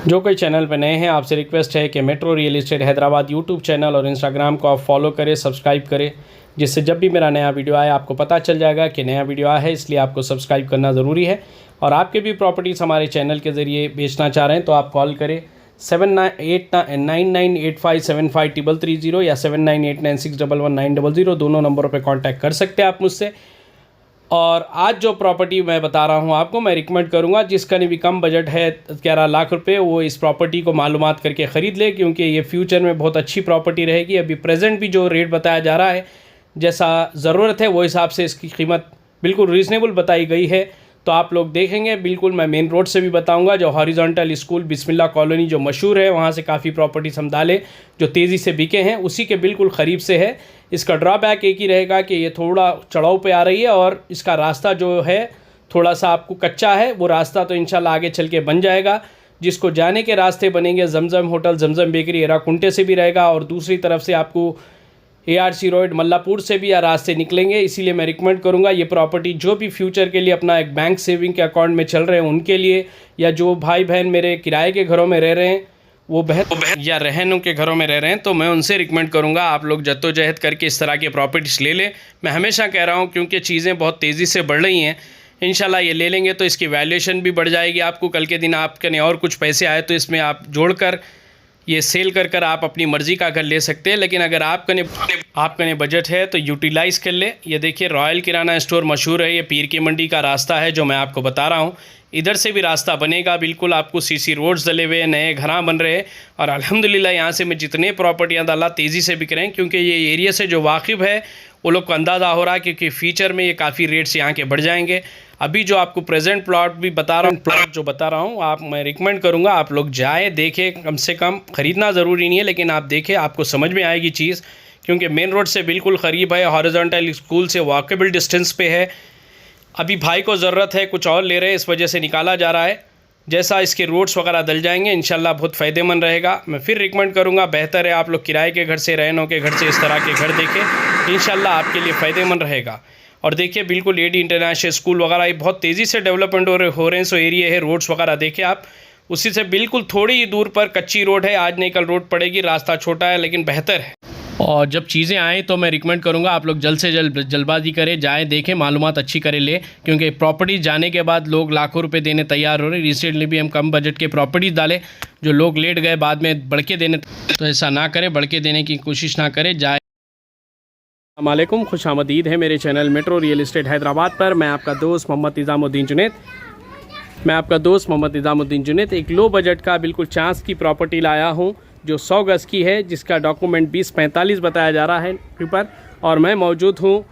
जो कोई चैनल पर नए हैं आपसे रिक्वेस्ट है कि metro real estate Hyderabad YouTube channel और इंस्टाग्राम को आप फॉलो करें, सब्सक्राइब करें, जिससे जब भी मेरा नया वीडियो आए आपको पता चल जाएगा कि नया वीडियो आया है। इसलिए आपको सब्सक्राइब करना ज़रूरी है। और आपके भी प्रॉपर्टीज़ हमारे चैनल के ज़रिए बेचना चाह रहे हैं तो आप कॉल करें 7989857530 या 7989611900। दोनों नंबरों पर कॉन्टैक्ट कर सकते हैं आप मुझसे। और आज जो प्रॉपर्टी मैं बता रहा हूँ आपको, मैं रिकमेंड करूँगा जिसका भी कम बजट है 11 लाख रुपए, वो इस प्रॉपर्टी को मालूमात करके ख़रीद ले, क्योंकि ये फ्यूचर में बहुत अच्छी प्रॉपर्टी रहेगी। अभी प्रेजेंट भी जो रेट बताया जा रहा है, जैसा ज़रूरत है वो हिसाब से इसकी कीमत बिल्कुल रीज़नेबल बताई गई है। तो आप लोग देखेंगे, बिल्कुल मैं मेन रोड से भी बताऊंगा। जो हॉरिजॉन्टल स्कूल बिस्मिल्लाह कॉलोनी जो मशहूर है, वहाँ से काफ़ी प्रॉपर्टीज हम डाले जो तेज़ी से बिके हैं, उसी के बिल्कुल करीब से है। इसका ड्रॉबैक एक ही रहेगा कि ये थोड़ा चढ़ाव पे आ रही है और इसका रास्ता जो है थोड़ा सा आपको कच्चा है। वो रास्ता तो इंशाल्लाह आगे चल के बन जाएगा। जिसको जाने के रास्ते बनेंगे, जमजम होटल, जमजम बेकरी, एराकुंटे से भी रहेगा और दूसरी तरफ से आपको ARC रोड मल्लापुर से भी रास्ते निकलेंगे। इसीलिए मैं रिकमेंड करूंगा ये प्रॉपर्टी जो भी फ्यूचर के लिए अपना एक बैंक सेविंग के अकाउंट में चल रहे हैं उनके लिए, या जो भाई बहन मेरे किराए के घरों में रह रहे हैं वो बहन या रहनों के घरों में रह रहे हैं, तो मैं उनसे रिकमेंड करूंगा आप लोग जद्दोजहद करके इस तरह के प्रॉपर्टीज़ ले लें। मैं हमेशा कह रहा हूँ क्योंकि चीज़ें बहुत तेज़ी से बढ़ रही हैं। इंशाल्लाह ये ले लेंगे तो इसकी वैल्यूएशन भी बढ़ जाएगी। आपको कल के दिन आपके और कुछ पैसे आए तो इसमें आप जोड़कर ये सेल कर आप अपनी मर्ज़ी का घर ले सकते हैं। लेकिन अगर आपका बजट है तो यूटिलाइज़ कर ले। ये देखिए रॉयल किराना स्टोर मशहूर है, ये पीर की मंडी का रास्ता है जो मैं आपको बता रहा हूँ। इधर से भी रास्ता बनेगा, बिल्कुल आपको CC रोड्स डले हुए, नए घर बन रहे हैं। और अल्हम्दुलिल्लाह यहाँ से मैं जितने प्रॉपर्टियाँ डाला तेज़ी से बिक रहे हैं, क्योंकि ये एरिया से जो वाकिफ़ है वो लोग को अंदाज़ा हो रहा है क्योंकि फ्यूचर में ये काफ़ी रेट्स यहाँ के बढ़ जाएंगे। अभी जो आपको प्रेजेंट प्लॉट भी बता रहा हूँ, प्लॉट जो बता रहा हूँ आप, मैं रिकमेंड करूँगा आप लोग जाएँ, देखें। कम से कम ख़रीदना ज़रूरी नहीं है, लेकिन आप देखें, आपको समझ में आएगी चीज़, क्योंकि मेन रोड से बिल्कुल क़रीब है, हॉरिजॉन्टल स्कूल से वॉकेबल डिस्टेंस पे है। अभी भाई को ज़रूरत है, कुछ और ले रहे हैं, इस वजह से निकाला जा रहा है। जैसा इसके रोड्स वगैरह डल जाएंगे इंशाल्लाह बहुत फ़ायदेमंद रहेगा। मैं फिर रिकमेंड करूँगा, बेहतर है आप लोग किराए के घर से, रहनों के घर से इस तरह के घर देखें, इंशाल्लाह आपके लिए फ़ायदेमंद रहेगा। और देखिए बिल्कुल AD इंटरनेशनल स्कूल वगैरह ये बहुत तेज़ी से डेवलपमेंट हो रहे हैं। सो एरिया है, रोड्स वगैरह देखें आप, उसी से बिल्कुल थोड़ी ही दूर पर कच्ची रोड है, आज नहीं कल रोड पड़ेगी। रास्ता छोटा है लेकिन बेहतर है। और जब चीज़ें आएँ तो मैं रिकमेंड करूँगा आप लोग जल्द से जल्द जल्दबाजी करें, जाएँ, देखें, मालूमात अच्छी करें ले, क्योंकि प्रॉपर्टी जाने के बाद लोग लाखों रुपए देने तैयार हो रहे हैं। रिसेंटली भी हम कम बजट के प्रॉपर्टीज़ डाले जो लोग लेट गए बाद में बढ़ के देने, तो ऐसा ना करें, बढ़ के देने की कोशिश ना करें, जाए। अस्सलाम वालेकुम, खुश आमदीद है मेरे channel metro real estate Hyderabad पर। मैं आपका दोस्त मोहम्मद निज़ामुद्दीन जुनैद एक लो बजट का बिल्कुल चांस की प्रॉपर्टी लाया हूँ जो 100 गज़ की है, जिसका डॉक्यूमेंट 2045 बताया जा रहा है पेपर। और मैं मौजूद हूँ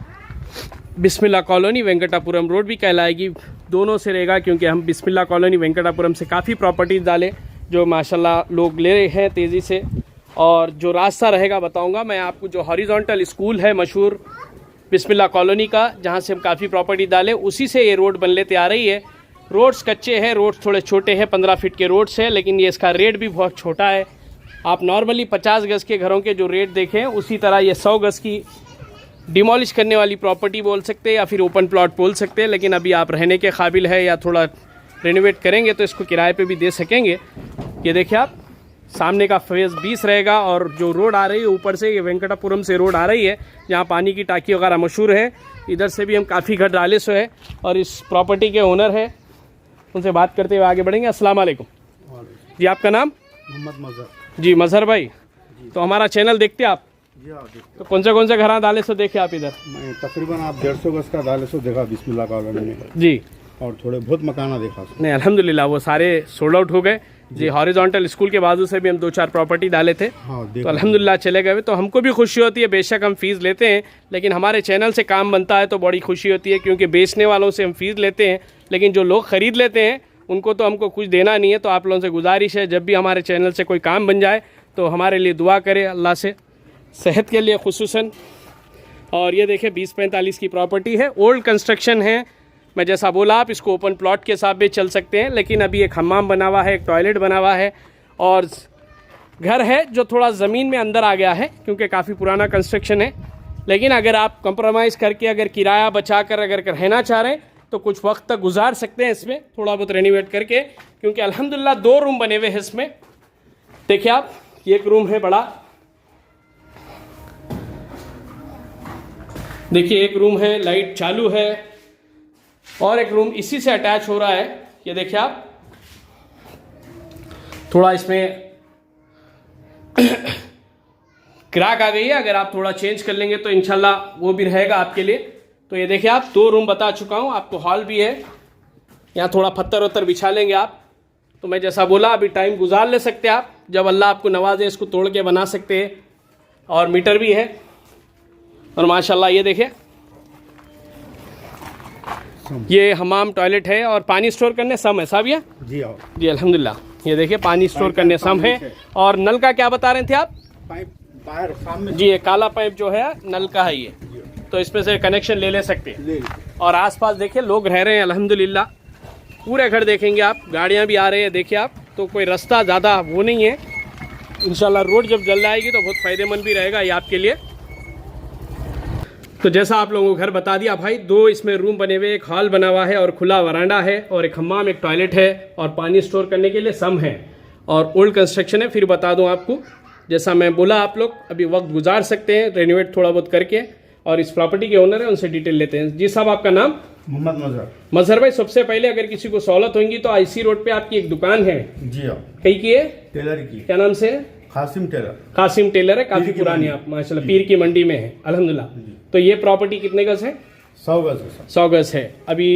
बिस्मिल्लाह कॉलोनी, वेंकटापुरम रोड भी कहलाएगी, दोनों से रहेगा, क्योंकि हम बिस्मिल्लाह कॉलोनी वेंकटापुरम से काफ़ी प्रॉपर्टीज़ डाले जो माशाल्लाह लोग ले रहे हैं तेज़ी से। और जो रास्ता रहेगा बताऊंगा मैं आपको। जो हॉरिजॉन्टल स्कूल है मशहूर बिस्मिल्लाह कॉलोनी का, जहाँ से हम काफ़ी प्रॉपर्टी डाले, उसी से ये रोड बनने तैयार रही है। रोड्स कच्चे हैं, रोड्स थोड़े छोटे हैं, 15 फीट के रोड्स हैं, लेकिन ये इसका रेट भी बहुत छोटा है। आप नॉर्मली 50 गज़ के घरों के जो रेट देखें, उसी तरह ये 100 गज़ की डिमोलिश करने वाली प्रॉपर्टी बोल सकते हैं या फिर ओपन प्लॉट बोल सकते हैं। लेकिन अभी आप रहने के काबिल है या थोड़ा रेनोवेट करेंगे तो इसको किराए पे भी दे सकेंगे। ये देखिए आप, सामने का फेज़ 20 रहेगा और जो रोड आ रही है ऊपर से, ये वेंकटापुरम से रोड आ रही है, जहाँ पानी की टाकी वगैरह मशहूर है। इधर से भी हम काफ़ी घर डाले सो है और इस प्रॉपर्टी के ओनर है, उनसे बात करते हुए आगे बढ़ेंगे। अस्सलाम वालेकुम जी, आपका नाम? मोहम्मद मज़हर जी, मज़हर भाई। तो हमारा चैनल देखते आप? जी हाँ, तो कौन से घर डाले सो देखे आप इधर? मैं तकरीबन आप 150 गज़ का डाले सो देखा बिस्मिल्लाह कॉलोनी में जी, और थोड़े बहुत मकाना देखा सो। नहीं अल्हम्दुलिल्लाह वो सारे सोल्ड आउट हो गए जी। हॉरिजॉन्टल स्कूल के बाजू से भी हम 2-4 प्रॉपर्टी डाले थे, हाँ, तो अल्हम्दुलिल्लाह चले गए। तो हमको भी खुशी होती है, बेशक हम फ़ीस लेते हैं, लेकिन हमारे चैनल से काम बनता है तो बड़ी खुशी होती है, क्योंकि बेचने वालों से हम फ़ीस लेते हैं, लेकिन जो लोग ख़रीद लेते हैं उनको तो हमको कुछ देना नहीं है। तो आप लोगों से गुजारिश है, जब भी हमारे चैनल से कोई काम बन जाए तो हमारे लिए दुआ करें अल्लाह से, सेहत के लिए खुसूसन। और ये देखें 2045 की प्रॉपर्टी है, ओल्ड कंस्ट्रक्शन है। मैं जैसा बोला आप इसको ओपन प्लॉट के हिसाब से चल सकते हैं, लेकिन अभी एक हम्माम बना हुआ है, एक टॉयलेट बना हुआ है और घर है जो थोड़ा ज़मीन में अंदर आ गया है क्योंकि काफ़ी पुराना कंस्ट्रक्शन है। लेकिन अगर आप कंप्रोमाइज़ करके अगर किराया बचा कर अगर रहना चाह रहे हैं तो कुछ वक्त तक गुजार सकते हैं इसमें थोड़ा बहुत रेनोवेट करके, क्योंकि अल्हम्दुलिल्लाह 2 रूम बने हुए हैं इसमें। देखिए आप, ये एक रूम है बड़ा, देखिए एक रूम है, लाइट चालू है, और एक रूम इसी से अटैच हो रहा है। ये देखिए आप, थोड़ा इसमें क्रैक आ गई है, अगर आप थोड़ा चेंज कर लेंगे तो इंशाल्लाह वो भी रहेगा आपके लिए। तो ये देखिए आप, 2 रूम बता चुका हूँ आपको, हॉल भी है, यहाँ थोड़ा पत्थर वत्थर बिछा लेंगे आप। तो मैं जैसा बोला, अभी टाइम गुजार ले सकते हैं आप, जब अल्लाह आपको नवाजे इसको तोड़ के बना सकते हैं। और मीटर भी है, और माशाल्लाह ये देखिए, ये हमाम टॉयलेट है, और पानी स्टोर करने सम है साहब ये जी आओ जी अल्हम्दुलिल्लाह। ये देखिए पानी स्टोर करने सम है। और नल का क्या बता रहे थे आप? पाइप बाहर सामने जी, ये काला पाइप जो है नल का है ये, तो इसमें से कनेक्शन ले सकते हैं। ले और आसपास देखिए लोग रह रहे हैं अल्हम्दुलिल्लाह, पूरे घर देखेंगे आप, गाड़ियां भी आ रही है देखिए आप, तो कोई रास्ता ज़्यादा वो नहीं है। इंशाल्लाह रोड जब जल्द आएगी तो बहुत फ़ायदेमंद भी रहेगा ये आपके लिए। तो जैसा आप लोगों को घर बता दिया भाई, 2 इसमें रूम बने हुए, एक हॉल बना हुआ है, और खुला वरांडा है, और एक हम्माम, एक टॉयलेट है, और पानी स्टोर करने के लिए सम है, और ओल्ड कंस्ट्रक्शन है। फिर बता दूं आपको, जैसा मैं बोला, आप लोग अभी वक्त गुजार सकते हैं रेनोवेट थोड़ा बहुत करके। और इस प्रॉपर्टी के ओनर है, उनसे डिटेल लेते हैं। जी साहब, आपका नाम? मोहम्मद मजहर। मजहर भाई, सबसे पहले अगर किसी को सहूलत होगी तो आईसी रोड पे आपकी एक दुकान है, जी आओ, कहीं की है, टेलर की, क्या नाम से? कासिम टेलर। कासिम टेलर है, काफी पीर की पुरानी, मंडी। आप माशाल्लाह पीर की मंडी में है अल्हम्दुलिल्लाह। तो ये प्रॉपर्टी कितने गज है? 100 गज है सर। 100 गज है। अभी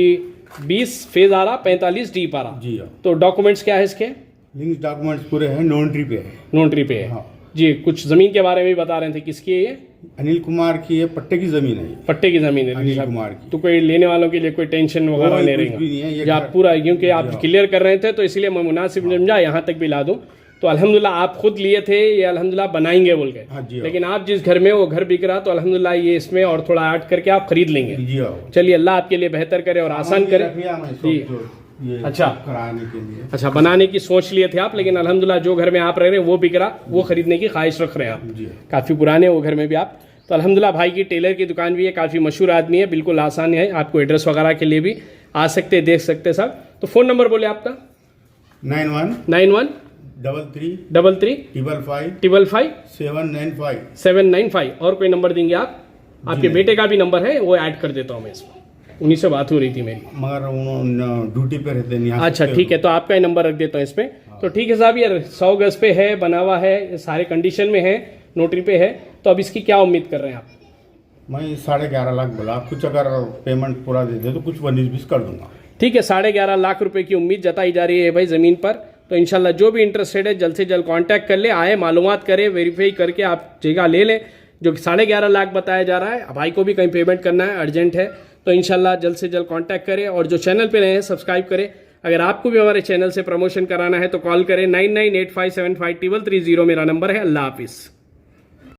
20 फेज आ रहा, 45 डीप आ रहा। जी आओ, तो डॉक्यूमेंट्स क्या है इसके? लिंक्स डॉक्यूमेंट्स पूरे हैं, नॉन्ट्री पे है। नोटरी पे है। हाँ। जी, कुछ जमीन के बारे में भी बता रहे थे, किसकी है ये? अनिल कुमार की ये पट्टे की जमीन है ये। पट्टे की जमीन है अनिल साहब। कुमार की। तो कोई लेने वालों के लिए कोई टेंशन वगैरह कोई नहीं कुछ भी नहीं है, रहेगा ये जी, आप घर- पूरा, क्योंकि आप जी, क्लियर कर रहे थे तो इसलिए मैं मुनासिब समझा यहाँ तक भी ला दूं। तो अल्हम्दुलिल्लाह आप खुद लिए थे ये, अल्हम्दुलिल्लाह बनाएंगे बोल के, हाँ जी, लेकिन आप जिस घर में वो घर बिक रहा, तो अल्हम्दुलिल्लाह ये इसमें और थोड़ा ऐड करके आप खरीद लेंगे। जी आओ, चलिए, अल्लाह आपके लिए बेहतर करे और आसान करे। जी। ये अच्छा। कराने के लिए। अच्छा, बनाने की सोच लिए थे आप, लेकिन अल्हम्दुलिल्लाह जो घर में आप रह रहे हैं वो बिक रहा, वो खरीदने की ख्वाहिश रख रहे हैं आप। जी। काफ़ी पुराने वो घर में भी आप। तो अल्हम्दुलिल्लाह भाई की टेलर की दुकान भी है, काफ़ी मशहूर आदमी है, बिल्कुल आसान है, आपको एड्रेस वगैरह के लिए भी आ सकते, देख सकते साहब। तो फ़ोन नंबर बोले आपका? 91 33 33 55 55 795। 795। और कोई नंबर देंगे आप? आपके बेटे का भी नंबर है, वो ऐड कर देता हूँ मैं इसमें, उन्हीं से बात हो रही थी मेरी। मगर उन्होंने ड्यूटी पे रहते नहीं। अच्छा ठीक है, तो आपका ही नंबर रख देता हूँ इसमें। तो ठीक है साहब, ये 100 गज पे है, बना हुआ है, सारे कंडीशन में है, नोटरी पे है। तो अब इसकी क्या उम्मीद कर रहे हैं आप? मैं 11.5 लाख बोला, कुछ अगर पेमेंट पूरा दे दे तो कुछ 19-20 कर दूंगा। ठीक है, 11.5 लाख रुपए की उम्मीद जताई जा रही है भाई ज़मीन पर। तो इंशाल्लाह जो भी इंटरेस्टेड है जल्द से जल्द कांटेक्ट कर ले, आए मालूमात करें, वेरीफाई करके आप जगह ले लें। जो कि 11.5 लाख बताया जा रहा है, भाई को भी कहीं पेमेंट करना है, अर्जेंट है, तो इंशाल्लाह जल्द से जल्द कांटेक्ट करें। और जो चैनल पे रहे हैं सब्सक्राइब करें। अगर आपको भी हमारे चैनल से प्रमोशन कराना है तो कॉल करें 9985753330 मेरा नंबर है। अल्लाह हाफिज़।